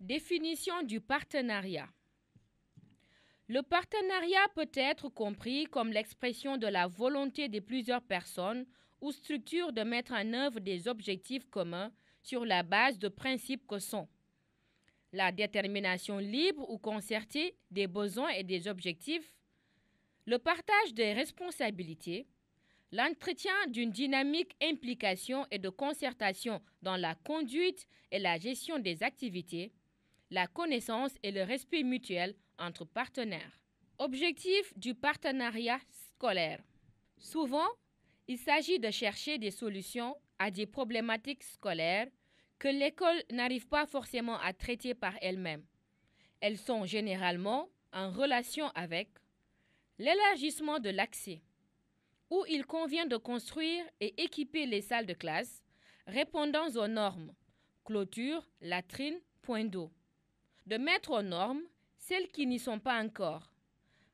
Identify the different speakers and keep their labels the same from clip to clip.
Speaker 1: Définition du partenariat. Le partenariat peut être compris comme l'expression de la volonté de plusieurs personnes ou structures de mettre en œuvre des objectifs communs sur la base de principes que sont la détermination libre ou concertée des besoins et des objectifs, le partage des responsabilités, l'entretien d'une dynamique implication et de concertation dans la conduite et la gestion des activités, la connaissance et le respect mutuel entre partenaires. Objectif du partenariat scolaire. Souvent, il s'agit de chercher des solutions à des problématiques scolaires que l'école n'arrive pas forcément à traiter par elle-même. Elles sont généralement en relation avec l'élargissement de l'accès, où il convient de construire et équiper les salles de classe répondant aux normes, clôture, latrines, points d'eau, de mettre aux normes celles qui n'y sont pas encore,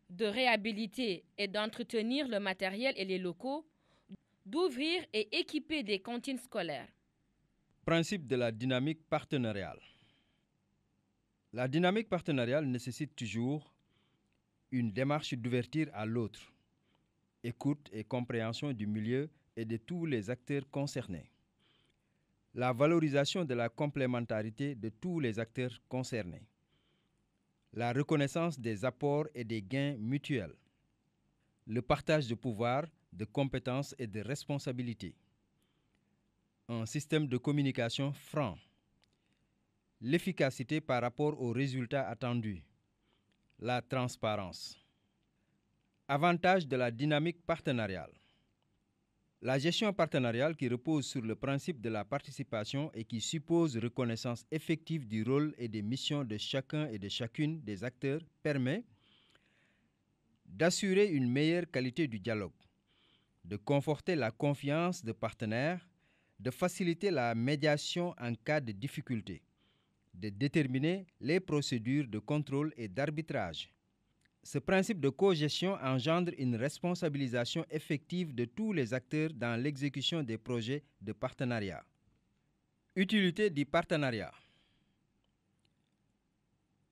Speaker 1: de réhabiliter et d'entretenir le matériel et les locaux, d'ouvrir et équiper des cantines scolaires.
Speaker 2: Principe de la dynamique partenariale. La dynamique partenariale nécessite toujours une démarche d'ouverture à l'autre, écoute et compréhension du milieu et de tous les acteurs concernés. La valorisation de la complémentarité de tous les acteurs concernés. La reconnaissance des apports et des gains mutuels. Le partage de pouvoir, de compétences et de responsabilités. Un système de communication franc. L'efficacité par rapport aux résultats attendus. La transparence. Avantages de la dynamique partenariale. La gestion partenariale qui repose sur le principe de la participation et qui suppose reconnaissance effective du rôle et des missions de chacun et de chacune des acteurs permet d'assurer une meilleure qualité du dialogue, de conforter la confiance de partenaires, de faciliter la médiation en cas de difficulté, de déterminer les procédures de contrôle et d'arbitrage. Ce principe de cogestion engendre une responsabilisation effective de tous les acteurs dans l'exécution des projets de partenariat. Utilité du partenariat.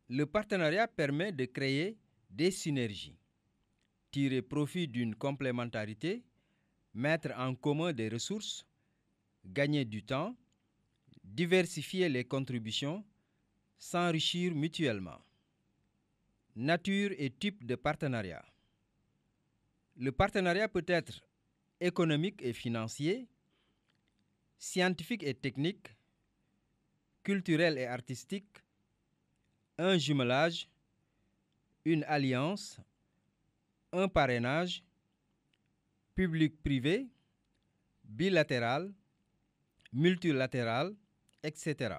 Speaker 2: Le partenariat permet de créer des synergies, tirer profit d'une complémentarité, mettre en commun des ressources, gagner du temps, diversifier les contributions, s'enrichir mutuellement. Nature et type de partenariat. Le partenariat peut être économique et financier, scientifique et technique, culturel et artistique, un jumelage, une alliance, un parrainage, public-privé, bilatéral, multilatéral, etc.